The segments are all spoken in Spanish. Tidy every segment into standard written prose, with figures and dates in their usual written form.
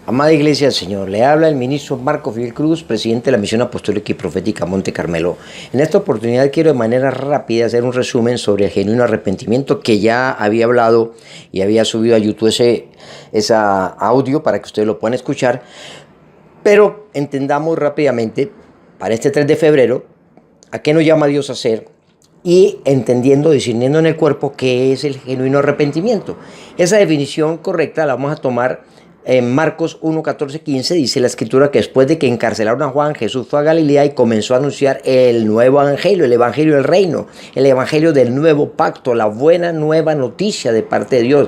Amada Iglesia del Señor, le habla el ministro Marco Fidel Cruz, presidente de la Misión Apostólica y Profética Monte Carmelo. En esta oportunidad quiero de manera rápida hacer un resumen sobre el genuino arrepentimiento que ya había hablado y había subido a YouTube ese audio para que ustedes lo puedan escuchar. Pero entendamos rápidamente, para este 3 de febrero, a qué nos llama Dios a hacer y entendiendo, discerniendo en el cuerpo qué es el genuino arrepentimiento. Esa definición correcta la vamos a tomar en Marcos 1, 14, 15. Dice la escritura que después de que encarcelaron a Juan, Jesús fue a Galilea y comenzó a anunciar el nuevo evangelio, el evangelio del reino, el evangelio del nuevo pacto, la buena nueva noticia de parte de Dios.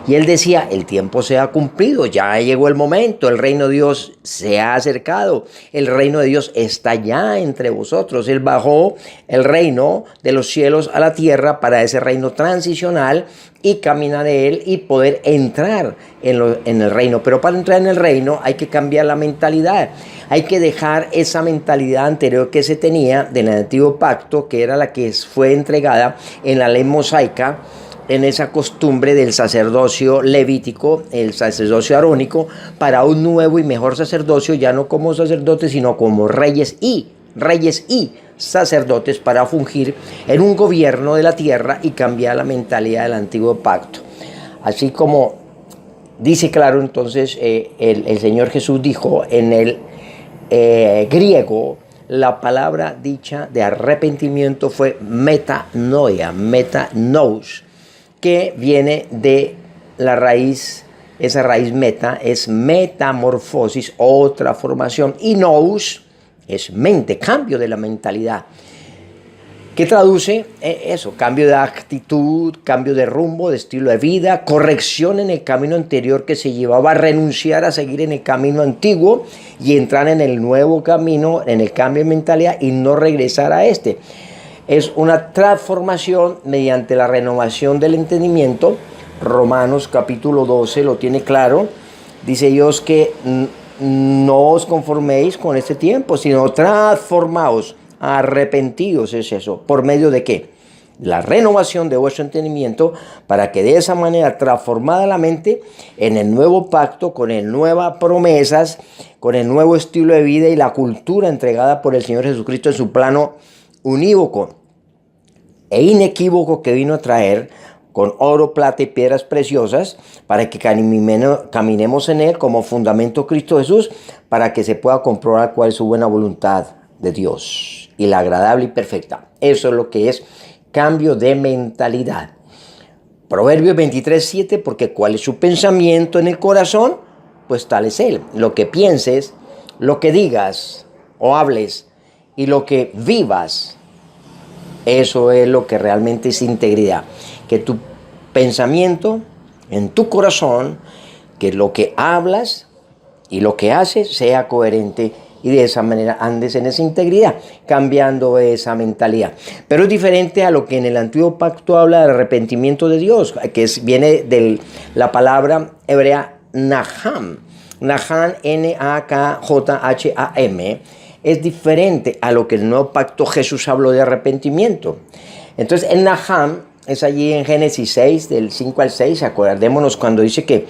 Y él decía, el tiempo se ha cumplido, ya llegó el momento, el reino de Dios se ha acercado, el reino de Dios está ya entre vosotros. Él bajó el reino de los cielos a la tierra para ese reino transicional y caminar de él y poder entrar en el reino. Pero para entrar en el reino hay que cambiar la mentalidad. Hay que dejar esa mentalidad anterior que se tenía del antiguo pacto, que era la que fue entregada en la ley mosaica, en esa costumbre del sacerdocio levítico, el sacerdocio arónico, para un nuevo y mejor sacerdocio, ya no como sacerdotes, sino como reyes y sacerdotes, para fungir en un gobierno de la tierra y cambiar la mentalidad del antiguo pacto. Así como dice claro entonces el Señor Jesús dijo en el griego, la palabra dicha de arrepentimiento fue metanoia, metanous, que viene de la raíz, esa raíz meta es metamorfosis, otra formación, y nous es mente, cambio de la mentalidad, que traduce eso, cambio de actitud, cambio de rumbo, de estilo de vida, corrección en el camino anterior que se llevaba, a renunciar a seguir en el camino antiguo y entrar en el nuevo camino, en el cambio de mentalidad y no regresar a este. Es una transformación mediante la renovación del entendimiento. Romanos capítulo 12 lo tiene claro. Dice Dios que no os conforméis con este tiempo, sino transformaos, arrepentidos, es eso. ¿Por medio de qué? La renovación de vuestro entendimiento, para que de esa manera, transformada la mente en el nuevo pacto, con el nuevas promesas, con el nuevo estilo de vida y la cultura entregada por el Señor Jesucristo en su plano unívoco e inequívoco, que vino a traer con oro, plata y piedras preciosas, para que caminemos en él como fundamento Cristo Jesús, para que se pueda comprobar cuál es su buena voluntad de Dios y la agradable y perfecta. Eso es lo que es cambio de mentalidad. Proverbios 23, 7, porque cuál es su pensamiento en el corazón, pues tal es él. Lo que pienses, lo que digas o hables y lo que vivas, eso es lo que realmente es integridad. Que tu pensamiento en tu corazón, que lo que hablas y lo que haces sea coherente, y de esa manera andes en esa integridad, cambiando esa mentalidad. Pero es diferente a lo que en el antiguo pacto habla del arrepentimiento de Dios, que viene de la palabra hebrea Naham. Naham, N-A-K-J-H-A-M. Es diferente a lo que el nuevo pacto Jesús habló de arrepentimiento. Entonces, en Naham es allí en Génesis 6, del 5 al 6, acordémonos cuando dice que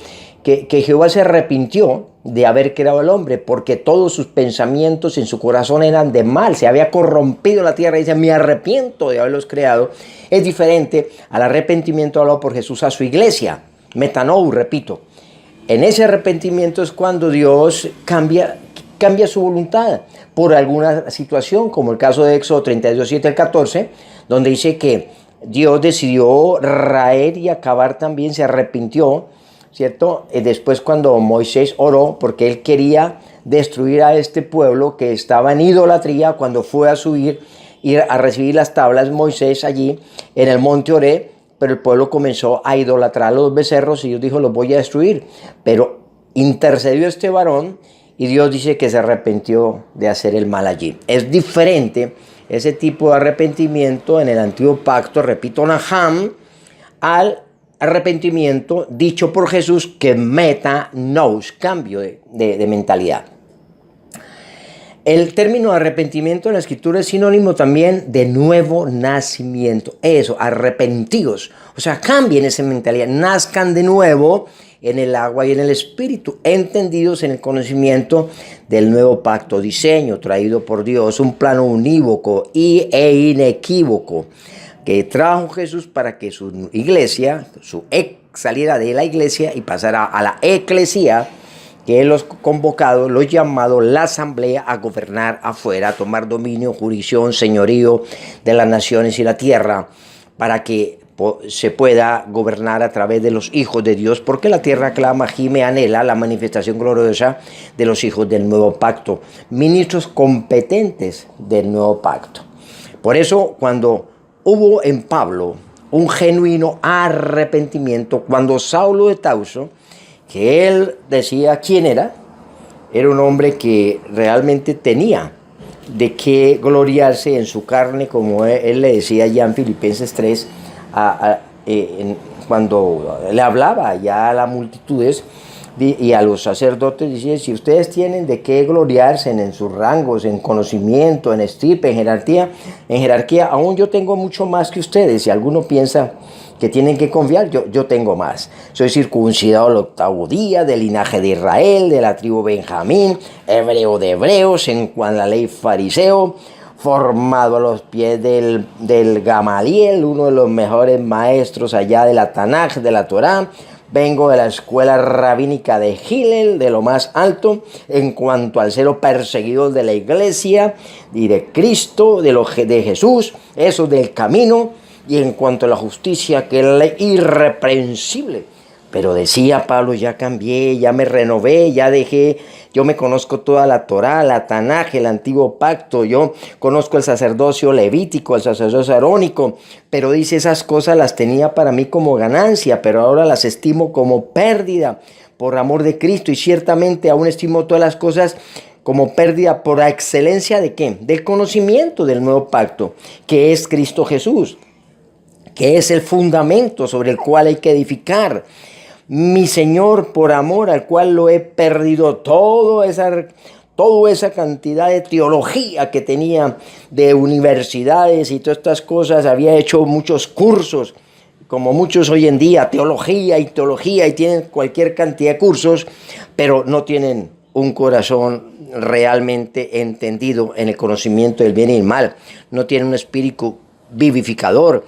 Jehová se arrepintió de haber creado al hombre, porque todos sus pensamientos en su corazón eran de mal, se había corrompido la tierra, y dice, me arrepiento de haberlos creado. Es diferente al arrepentimiento hablado por Jesús a su iglesia, metanou, repito. En ese arrepentimiento es cuando Dios cambia su voluntad por alguna situación, como el caso de Éxodo 32, 7 al 14, donde dice que Dios decidió raer y acabar también, se arrepintió, ¿cierto? Después cuando Moisés oró, porque él quería destruir a este pueblo que estaba en idolatría, cuando fue a subir y a recibir las tablas Moisés allí en el monte Oreb, pero el pueblo comenzó a idolatrar a los becerros y Dios dijo, los voy a destruir. Pero intercedió este varón y Dios dice que se arrepintió de hacer el mal allí. Es diferente ese tipo de arrepentimiento en el antiguo pacto, repito, Naham, al arrepentimiento dicho por Jesús, que metanous, cambio de mentalidad. El término arrepentimiento en la escritura es sinónimo también de nuevo nacimiento. Eso, arrepentidos. O sea, cambien esa mentalidad, nazcan de nuevo en el agua y en el espíritu, entendidos en el conocimiento del nuevo pacto, diseño traído por Dios, un plano unívoco e inequívoco que trajo Jesús para que su iglesia, saliera de la iglesia y pasara a la eclesía, que Él los convocado, los llamado, la asamblea a gobernar afuera, a tomar dominio, jurisdicción, señorío de las naciones y la tierra, para que se pueda gobernar a través de los hijos de Dios, porque la tierra clama, gime, anhela la manifestación gloriosa de los hijos del nuevo pacto, ministros competentes del nuevo pacto. Por eso, cuando hubo en Pablo un genuino arrepentimiento, cuando Saulo de Tarso, que él decía quién era un hombre que realmente tenía de qué gloriarse en su carne, como él le decía ya en Filipenses 3, cuando le hablaba ya a las multitudes y a los sacerdotes, decía: si ustedes tienen de qué gloriarse en sus rangos, en conocimiento, en estirpe, en jerarquía, aún yo tengo mucho más que ustedes. Si alguno piensa que tienen que confiar, yo tengo más. Soy circuncidado al 8º día, del linaje de Israel, de la tribu Benjamín, hebreo de hebreos, en cuanto a la ley fariseo, formado a los pies del Gamaliel, uno de los mejores maestros allá de la Tanaj, de la Torá. Vengo de la escuela rabínica de Hillel, de lo más alto, en cuanto al celo perseguidor de la iglesia y de Cristo, de Jesús, eso del camino, y en cuanto a la justicia, que es irreprensible. Pero decía Pablo: ya cambié, ya me renové, ya dejé, yo me conozco toda la Torá, la Tanaj, el antiguo pacto, yo conozco el sacerdocio levítico, el sacerdocio arónico, pero dice, esas cosas las tenía para mí como ganancia, pero ahora las estimo como pérdida por amor de Cristo, y ciertamente aún estimo todas las cosas como pérdida por la excelencia de ¿qué? Del conocimiento del nuevo pacto, que es Cristo Jesús, que es el fundamento sobre el cual hay que edificar. Mi Señor, por amor al cual lo he perdido, toda esa cantidad de teología que tenía, de universidades y todas estas cosas, había hecho muchos cursos, como muchos hoy en día, teología, y tienen cualquier cantidad de cursos, pero no tienen un corazón realmente entendido en el conocimiento del bien y el mal, no tienen un espíritu vivificador,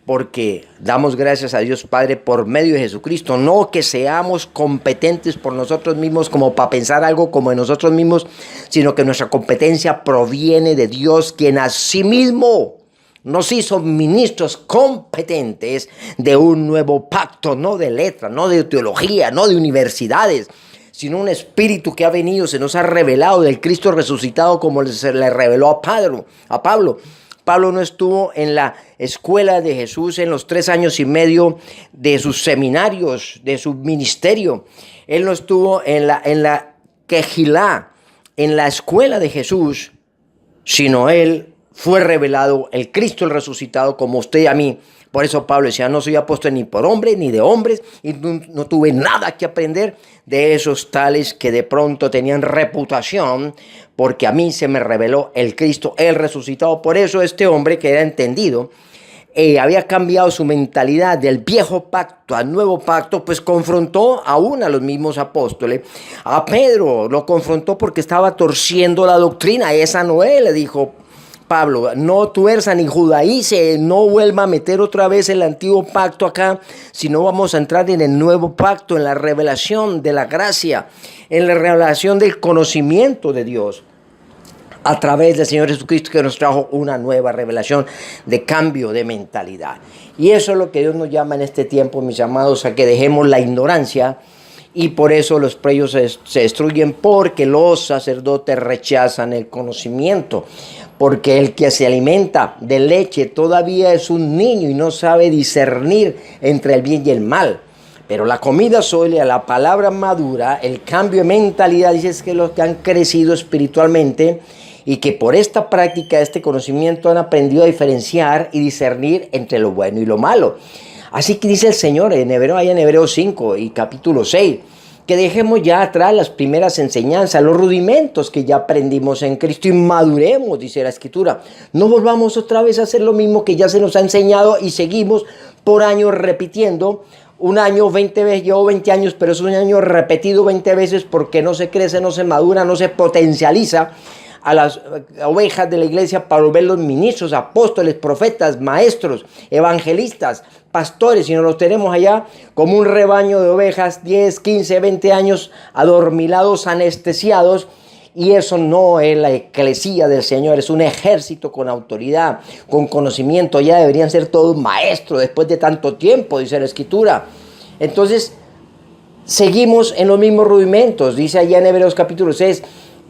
porque damos gracias a Dios Padre por medio de Jesucristo, no que seamos competentes por nosotros mismos como para pensar algo como de nosotros mismos, sino que nuestra competencia proviene de Dios, quien a sí mismo nos hizo ministros competentes de un nuevo pacto, no de letra, no de teología, no de universidades, sino un espíritu que ha venido, se nos ha revelado del Cristo resucitado, como se le reveló a Pablo. Pablo no estuvo en la escuela de Jesús en los 3 años y medio de sus seminarios, de su ministerio. Él no estuvo en la Quejilá, en la escuela de Jesús, sino él fue revelado, el Cristo el resucitado, como usted y a mí. Por eso Pablo decía: no soy apóstol ni por hombre ni de hombres, y no tuve nada que aprender de esos tales que de pronto tenían reputación, porque a mí se me reveló el Cristo, el resucitado. Por eso este hombre, que era entendido, había cambiado su mentalidad del viejo pacto al nuevo pacto, pues confrontó aún a los mismos apóstoles. A Pedro lo confrontó porque estaba torciendo la doctrina. Esa no es, le dijo Pablo: no tuerza ni judaice, no vuelva a meter otra vez el antiguo pacto acá, sino vamos a entrar en el nuevo pacto, en la revelación de la gracia, en la revelación del conocimiento de Dios, a través del Señor Jesucristo, que nos trajo una nueva revelación de cambio de mentalidad. Y eso es lo que Dios nos llama en este tiempo, mis amados, a que dejemos la ignorancia. Y por eso los predios se destruyen, porque los sacerdotes rechazan el conocimiento. Porque el que se alimenta de leche todavía es un niño y no sabe discernir entre el bien y el mal. Pero la comida sólida, la palabra madura, el cambio de mentalidad, dice que los que han crecido espiritualmente y que por esta práctica, este conocimiento, han aprendido a diferenciar y discernir entre lo bueno y lo malo. Así que dice el Señor en Hebreos 5 y capítulo 6, que dejemos ya atrás las primeras enseñanzas, los rudimentos que ya aprendimos en Cristo, y maduremos, dice la Escritura. No volvamos otra vez a hacer lo mismo que ya se nos ha enseñado y seguimos por años repitiendo un año 20 veces, llevo 20 años, pero es un año repetido 20 veces porque no se crece, no se madura, no se potencializa a las ovejas de la iglesia para volverlos ministros, apóstoles, profetas, maestros, evangelistas, pastores, sino los tenemos allá como un rebaño de ovejas, 10, 15, 20 años adormilados, anestesiados. Y eso no es la eclesía del Señor, es un ejército con autoridad, con conocimiento. Ya deberían ser todos maestros después de tanto tiempo, dice la Escritura. Entonces, seguimos en los mismos rudimentos, dice allá en Hebreos capítulo 6.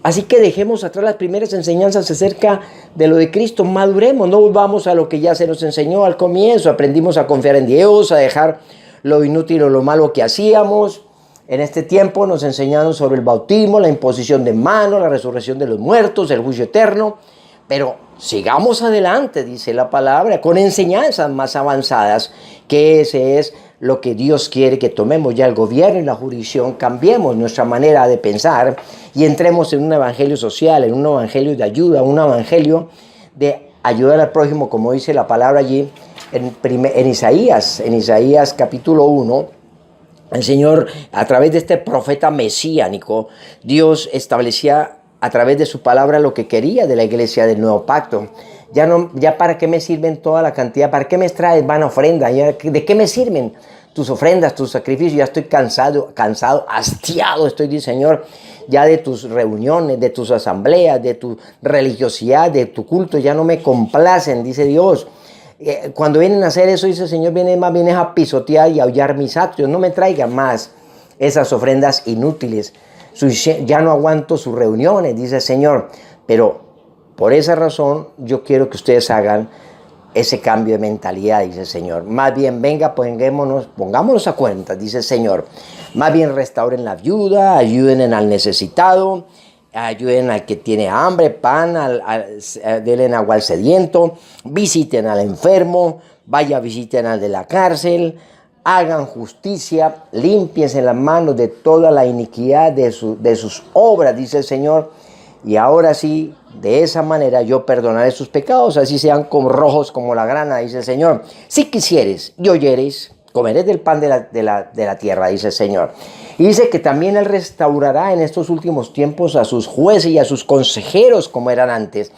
Así que dejemos atrás las primeras enseñanzas acerca de lo de Cristo, maduremos, no volvamos a lo que ya se nos enseñó al comienzo. Aprendimos a confiar en Dios, a dejar lo inútil o lo malo que hacíamos. En este tiempo nos enseñaron sobre el bautismo, la imposición de manos, la resurrección de los muertos, el juicio eterno. Pero sigamos adelante, dice la palabra, con enseñanzas más avanzadas, que ese es lo que Dios quiere que tomemos ya el gobierno y la jurisdicción, cambiemos nuestra manera de pensar y entremos en un evangelio social, en un evangelio de ayuda, un evangelio de ayudar al prójimo, como dice la palabra allí en Isaías capítulo 1. El Señor, a través de este profeta mesíanico, Dios establecía a través de su palabra lo que quería de la iglesia del nuevo pacto. Ya para qué me sirven toda la cantidad, para qué me traes vana ofrenda, de qué me sirven tus ofrendas, tus sacrificios. Ya estoy cansado, hastiado estoy, dice Señor, ya de tus reuniones, de tus asambleas, de tu religiosidad, de tu culto, ya no me complacen, dice Dios. Cuando vienen a hacer eso, dice el Señor, más bien a pisotear y a aullar mis atrios. No me traigan más esas ofrendas inútiles. Ya no aguanto sus reuniones, dice el Señor. Pero por esa razón yo quiero que ustedes hagan ese cambio de mentalidad, dice el Señor. Más bien, venga, pongámonos a cuenta, dice el Señor. Más bien restauren la viuda, ayuden al necesitado, ayuden al que tiene hambre, pan, denle agua al sediento, visiten al enfermo, visiten al de la cárcel, hagan justicia, límpiense las manos de toda la iniquidad de sus obras, dice el Señor. Y ahora sí, de esa manera yo perdonaré sus pecados, así sean como rojos como la grana, dice el Señor. Si quisieres y oyeres, comeré del pan de la tierra, dice el Señor. Y dice que también Él restaurará en estos últimos tiempos a sus jueces y a sus consejeros como eran antes.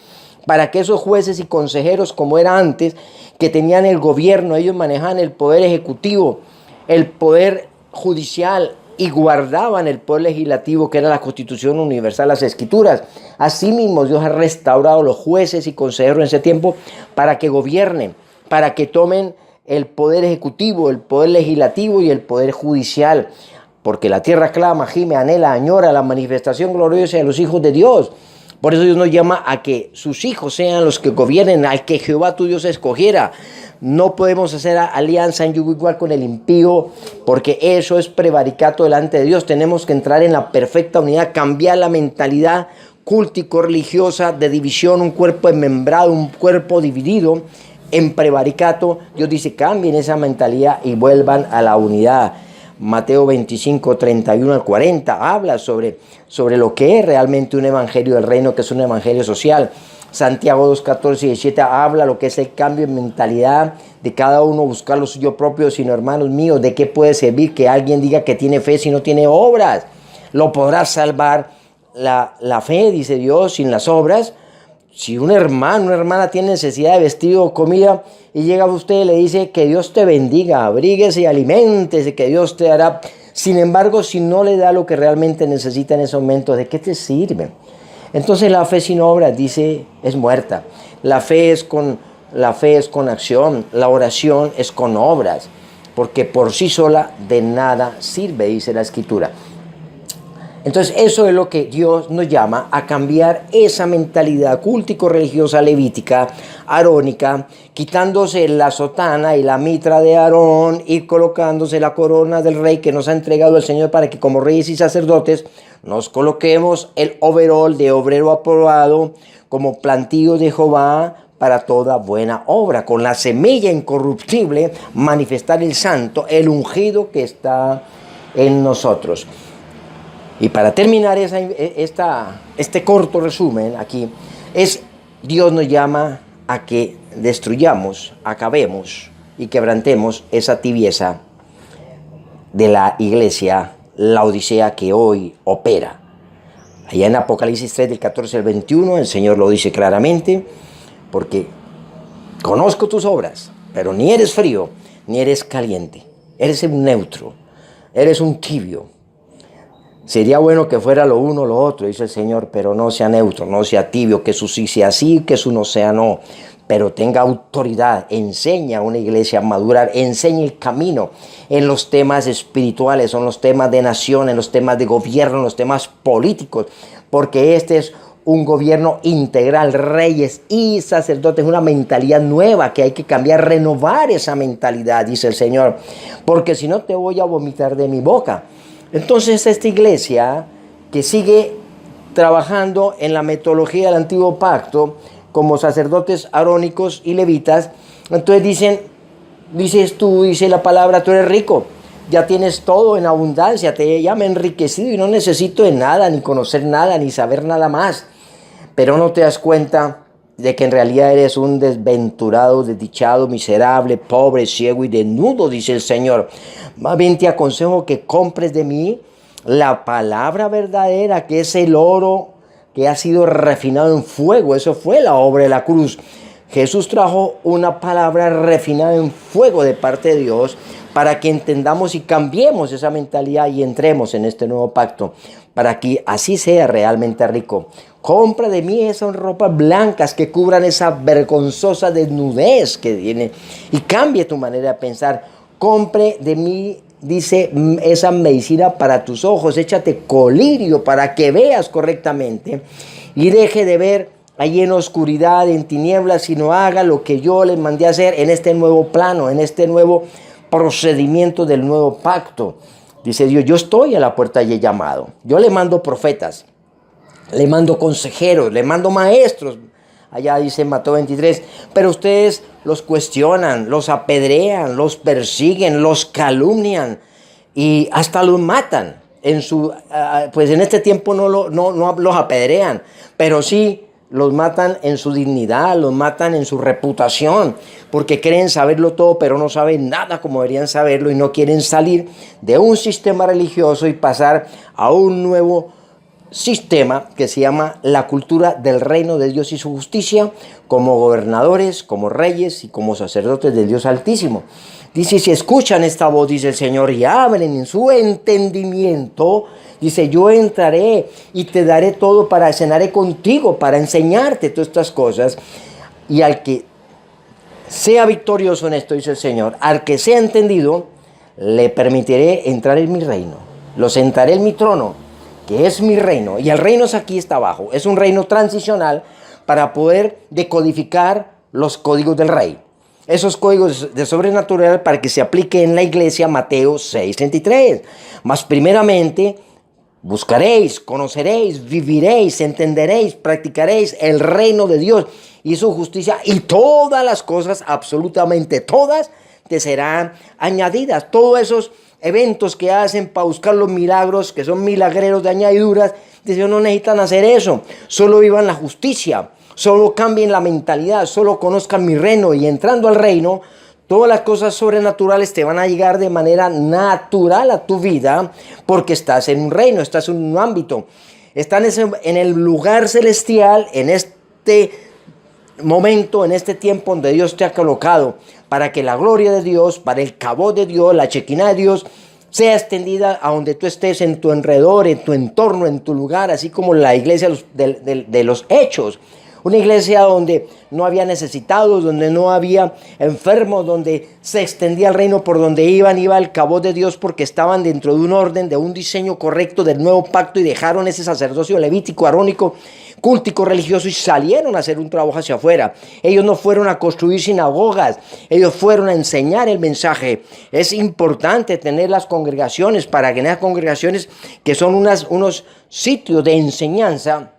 Para que esos jueces y consejeros como era antes, que tenían el gobierno, ellos manejaban el poder ejecutivo, el poder judicial y guardaban el poder legislativo, que era la Constitución Universal, las Escrituras. Asimismo, Dios ha restaurado los jueces y consejeros en ese tiempo para que gobiernen, para que tomen el poder ejecutivo, el poder legislativo y el poder judicial. Porque la tierra clama, gime, anhela, añora la manifestación gloriosa de los hijos de Dios. Por eso Dios nos llama a que sus hijos sean los que gobiernen, al que Jehová tu Dios escogiera. No podemos hacer alianza en yugo igual con el impío, porque eso es prevaricato delante de Dios. Tenemos que entrar en la perfecta unidad, cambiar la mentalidad cultico-religiosa de división, un cuerpo desmembrado, un cuerpo dividido en prevaricato. Dios dice, cambien esa mentalidad y vuelvan a la unidad. Mateo 25, 31 al 40 habla sobre lo que es realmente un evangelio del reino, que es un evangelio social. Santiago 2, 14 y 17 habla lo que es el cambio de mentalidad de cada uno, buscar lo suyo propio, sino hermanos míos, ¿de qué puede servir que alguien diga que tiene fe si no tiene obras? ¿Lo podrá salvar la fe, dice Dios, sin las obras? Si un hermano, una hermana tiene necesidad de vestido o comida y llega a usted y le dice que Dios te bendiga, abríguese y aliméntese, que Dios te hará. Sin embargo, si no le da lo que realmente necesita en ese momento, ¿de qué te sirve? Entonces la fe sin obras, dice, es muerta. La fe es con acción, la oración es con obras, porque por sí sola de nada sirve, dice la Escritura. Entonces eso es lo que Dios nos llama a cambiar esa mentalidad cultico-religiosa levítica, arónica, quitándose la sotana y la mitra de Aarón y colocándose la corona del rey que nos ha entregado el Señor para que como reyes y sacerdotes nos coloquemos el overol de obrero aprobado como plantío de Jehová para toda buena obra, con la semilla incorruptible manifestar el santo, el ungido que está en nosotros. Y para terminar este corto resumen aquí, Dios nos llama a que destruyamos, acabemos y quebrantemos esa tibieza de la iglesia Laodicea que hoy opera. Allá en Apocalipsis 3, del 14 al 21, el Señor lo dice claramente, porque conozco tus obras, pero ni eres frío, ni eres caliente. Eres un neutro, eres un tibio. Sería bueno que fuera lo uno o lo otro, dice el Señor, pero no sea neutro, no sea tibio, que su sí sea sí, que su no sea no. Pero tenga autoridad, enseña a una iglesia a madurar, enseña el camino en los temas espirituales, en los temas de nación, en los temas de gobierno, en los temas políticos, porque este es un gobierno integral, reyes y sacerdotes, una mentalidad nueva que hay que cambiar, renovar esa mentalidad, dice el Señor, porque si no te voy a vomitar de mi boca. Entonces esta iglesia que sigue trabajando en la metodología del antiguo pacto, como sacerdotes arónicos y levitas, entonces dice la palabra, tú eres rico, ya tienes todo en abundancia, ya me he enriquecido y no necesito de nada, ni conocer nada, ni saber nada más. Pero no te das cuenta de que en realidad eres un desventurado, desdichado, miserable, pobre, ciego y desnudo, dice el Señor. Más bien te aconsejo que compres de mí la palabra verdadera, que es el oro que ha sido refinado en fuego. Eso fue la obra de la cruz. Jesús trajo una palabra refinada en fuego de parte de Dios para que entendamos y cambiemos esa mentalidad y entremos en este nuevo pacto, para que así sea realmente rico. Compra de mí esas ropas blancas que cubran esa vergonzosa desnudez que tiene y cambie tu manera de pensar. Compre de mí, dice, esa medicina para tus ojos, échate colirio para que veas correctamente y deje de ver allí en oscuridad, en tinieblas, sino haga lo que yo les mandé a hacer en este nuevo plano, en este nuevo procedimiento del nuevo pacto. Dice Dios, yo estoy a la puerta y he llamado. Yo le mando profetas, le mando consejeros, le mando maestros. Allá dice Mateo 23, pero ustedes los cuestionan, los apedrean, los persiguen, los calumnian y hasta los matan. Pues en este tiempo no los apedrean, pero sí los matan en su dignidad, los matan en su reputación, porque creen saberlo todo, pero no saben nada como deberían saberlo y no quieren salir de un sistema religioso y pasar a un nuevo sistema que se llama la cultura del reino de Dios y su justicia, como gobernadores, como reyes y como sacerdotes del Dios Altísimo. Dice, si escuchan esta voz, dice el Señor, y abren en su entendimiento, dice, yo entraré y te daré todo, cenaré contigo, para enseñarte todas estas cosas. Y al que sea victorioso en esto, dice el Señor, al que sea entendido, le permitiré entrar en mi reino. Lo sentaré en mi trono, que es mi reino. Y el reino es aquí, está abajo. Es un reino transicional para poder decodificar los códigos del rey. Esos códigos de sobrenatural para que se aplique en la iglesia, Mateo 6:33. Mas primeramente buscaréis, conoceréis, viviréis, entenderéis, practicaréis el reino de Dios y su justicia, y todas las cosas, absolutamente todas, te serán añadidas. Todos esos eventos que hacen para buscar los milagros, que son milagreros de añadiduras, dice, no necesitan hacer eso, solo vivan la justicia. Solo cambien la mentalidad, solo conozcan mi reino, y entrando al reino, todas las cosas sobrenaturales te van a llegar de manera natural a tu vida, porque estás en un reino, estás en un ámbito, estás en el lugar celestial, en este momento, en este tiempo donde Dios te ha colocado, para que la gloria de Dios, para el cabot de Dios, la chequina de Dios, sea extendida a donde tú estés, en tu alrededor, en tu entorno, en tu lugar, así como la iglesia de los Hechos. Una iglesia donde no había necesitados, donde no había enfermos, donde se extendía el reino por donde iba el cabot de Dios, porque estaban dentro de un orden, de un diseño correcto del nuevo pacto, y dejaron ese sacerdocio levítico, arónico, cultico, religioso, y salieron a hacer un trabajo hacia afuera. Ellos no fueron a construir sinagogas, ellos fueron a enseñar el mensaje. Es importante tener las congregaciones, para que en esas congregaciones, que son unos sitios de enseñanza,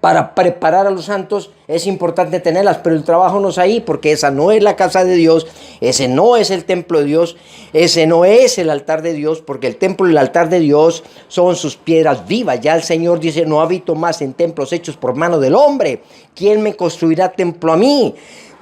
para preparar a los santos, es importante tenerlas, pero el trabajo no es ahí, porque esa no es la casa de Dios, ese no es el templo de Dios, ese no es el altar de Dios, porque el templo y el altar de Dios son sus piedras vivas. Ya el Señor dice, no habito más en templos hechos por mano del hombre. ¿Quién me construirá templo a mí?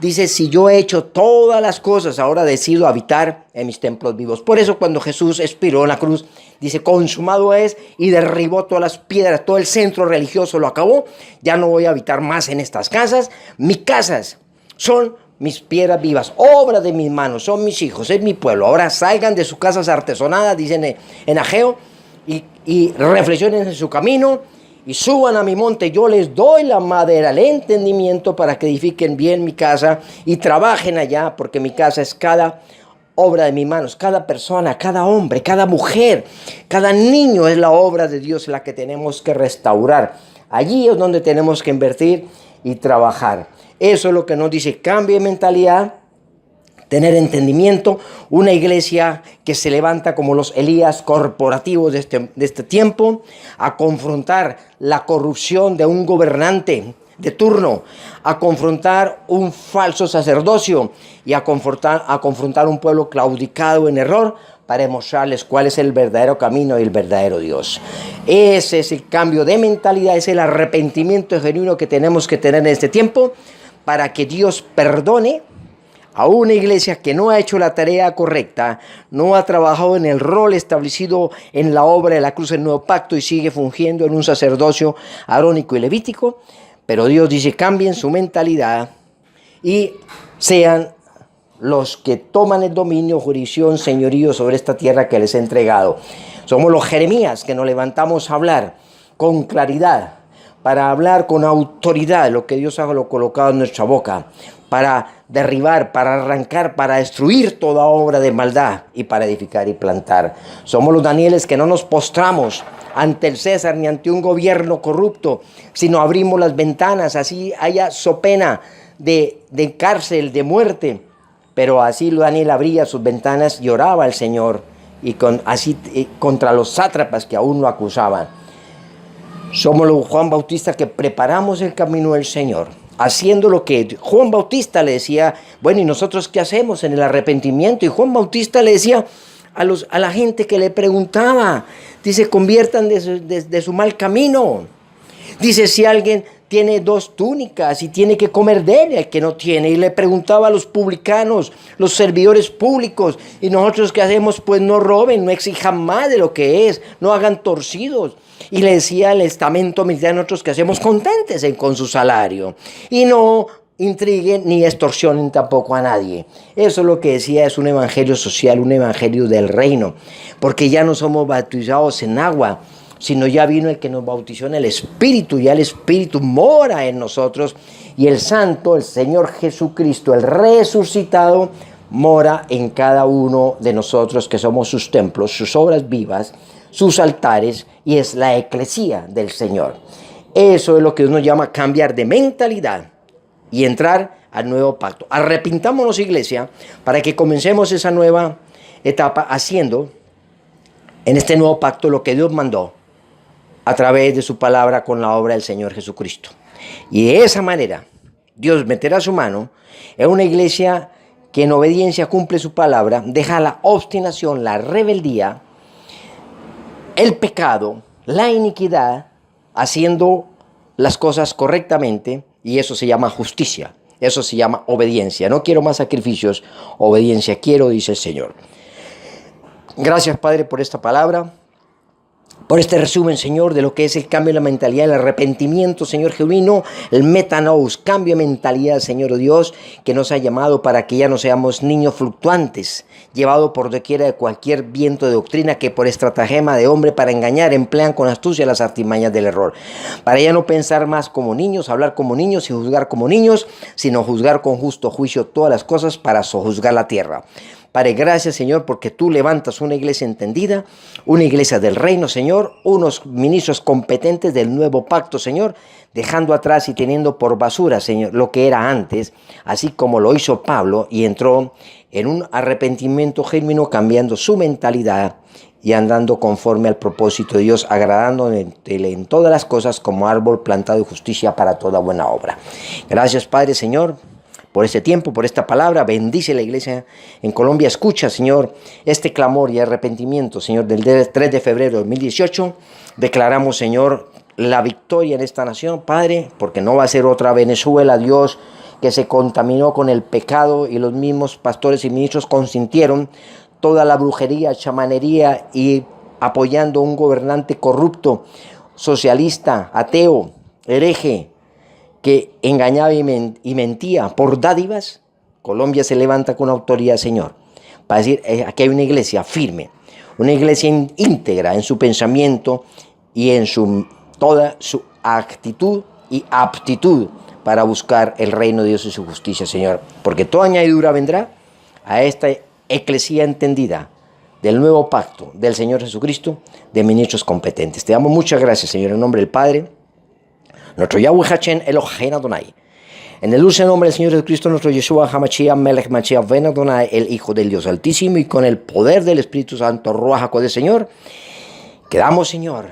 Dice, si yo he hecho todas las cosas, ahora decido habitar en mis templos vivos. Por eso cuando Jesús expiró en la cruz, dice, consumado es, y derribó todas las piedras, todo el centro religioso lo acabó. Ya no voy a habitar más en estas casas. Mis casas son mis piedras vivas, obra de mis manos, son mis hijos, es mi pueblo. Ahora salgan de sus casas artesonadas, dicen en Ageo, y reflexionen en su camino y suban a mi monte. Yo les doy la madera, el entendimiento para que edifiquen bien mi casa y trabajen allá, porque mi casa es cada obra de mis manos, cada persona, cada hombre, cada mujer, cada niño es la obra de Dios la que tenemos que restaurar. Allí es donde tenemos que invertir y trabajar. Eso es lo que nos dice, cambio de mentalidad, tener entendimiento, una iglesia que se levanta como los Elías corporativos de este tiempo, a confrontar la corrupción de un gobernante de turno, a confrontar un falso sacerdocio y a confrontar un pueblo claudicado en error, para mostrarles cuál es el verdadero camino y el verdadero Dios. Ese es el cambio de mentalidad, es el arrepentimiento genuino que tenemos que tener en este tiempo, para que Dios perdone a una iglesia que no ha hecho la tarea correcta, no ha trabajado en el rol establecido en la obra de la cruz del nuevo pacto y sigue fungiendo en un sacerdocio arónico y levítico. Pero Dios dice, cambien su mentalidad y sean los que toman el dominio, jurisdicción, señorío sobre esta tierra que les he entregado. Somos los Jeremías que nos levantamos a hablar con claridad, para hablar con autoridad lo que Dios ha colocado en nuestra boca, para derribar, para arrancar, para destruir toda obra de maldad y para edificar y plantar. Somos los Danieles que no nos postramos ante el César ni ante un gobierno corrupto, sino abrimos las ventanas, así haya so pena de cárcel, de muerte. Pero así Daniel abría sus ventanas y oraba al Señor y contra los sátrapas que aún lo acusaban. Somos los Juan Bautista que preparamos el camino del Señor, haciendo lo que Juan Bautista le decía. Bueno, ¿y nosotros qué hacemos en el arrepentimiento? Y Juan Bautista le decía a la gente que le preguntaba, dice, conviertan de su mal camino. Dice, si alguien tiene 2 túnicas y tiene que comer de él, el que no tiene. Y le preguntaba a los publicanos, los servidores públicos, ¿y nosotros qué hacemos? Pues no roben, no exijan más de lo que es, no hagan torcidos. Y le decía al estamento militar, nosotros que hacemos, conténtense con su salario y no intriguen ni extorsionen tampoco a nadie. Eso es lo que decía, es un evangelio social, un evangelio del reino, porque ya no somos bautizados en agua, sino ya vino el que nos bautizó en el Espíritu, ya el Espíritu mora en nosotros y el Santo, el Señor Jesucristo, el resucitado, mora en cada uno de nosotros que somos sus templos, sus obras vivas, sus altares, y es la eclesía del Señor. Eso es lo que Dios nos llama cambiar de mentalidad y entrar al nuevo pacto. Arrepintámonos, iglesia, para que comencemos esa nueva etapa haciendo en este nuevo pacto lo que Dios mandó a través de su palabra con la obra del Señor Jesucristo. Y de esa manera Dios meterá su mano en una iglesia que en obediencia cumple su palabra, deja la obstinación, la rebeldía, el pecado, la iniquidad, haciendo las cosas correctamente, y eso se llama justicia, eso se llama obediencia. No quiero más sacrificios, obediencia quiero, dice el Señor. Gracias, Padre, por esta palabra, por este resumen, Señor, de lo que es el cambio de la mentalidad, el arrepentimiento, Señor genuino, el metanous, cambio de mentalidad, Señor Dios, que nos ha llamado para que ya no seamos niños fluctuantes, llevados por doquiera de cualquier viento de doctrina que por estratagema de hombre para engañar emplean con astucia las artimañas del error. Para ya no pensar más como niños, hablar como niños y juzgar como niños, sino juzgar con justo juicio todas las cosas para sojuzgar la tierra. Padre, gracias, Señor, porque tú levantas una iglesia entendida, una iglesia del reino, Señor, unos ministros competentes del nuevo pacto, Señor, dejando atrás y teniendo por basura, Señor, lo que era antes, así como lo hizo Pablo, y entró en un arrepentimiento genuino, cambiando su mentalidad y andando conforme al propósito de Dios, agradándole en todas las cosas como árbol plantado de justicia para toda buena obra. Gracias, Padre, Señor, por este tiempo, por esta palabra. Bendice la iglesia en Colombia. Escucha, Señor, este clamor y arrepentimiento, Señor, del 3 de febrero de 2018. Declaramos, Señor, la victoria en esta nación, Padre, porque no va a ser otra Venezuela, Dios, que se contaminó con el pecado y los mismos pastores y ministros consintieron toda la brujería, chamanería y apoyando a un gobernante corrupto, socialista, ateo, hereje, que engañaba y mentía por dádivas. Colombia se levanta con autoridad, Señor, para decir, aquí hay una iglesia firme, una iglesia íntegra en su pensamiento y en toda su actitud y aptitud para buscar el reino de Dios y su justicia, Señor. Porque toda añadidura vendrá a esta eclesía entendida del nuevo pacto del Señor Jesucristo, de ministros competentes. Te damos muchas gracias, Señor, en nombre del Padre, nuestro Yahweh Hashem Elohim Adonai. En el dulce nombre del Señor Jesucristo, nuestro Yeshua HaMashiach Melech Mashiach Ben Adonai, el Hijo del Dios Altísimo, y con el poder del Espíritu Santo, Ruach HaKodesh, Señor, quedamos, Señor,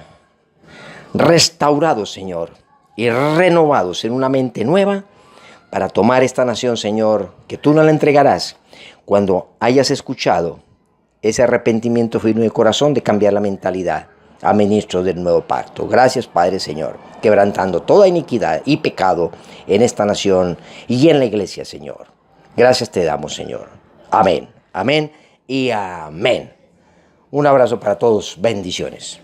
restaurados, Señor, y renovados en una mente nueva para tomar esta nación, Señor, que tú nos la entregarás cuando hayas escuchado ese arrepentimiento firme de corazón de cambiar la mentalidad a ministros del nuevo pacto. Gracias, Padre, Señor, quebrantando toda iniquidad y pecado en esta nación y en la iglesia, Señor. Gracias te damos, Señor. Amén, amén y amén. Un abrazo para todos. Bendiciones.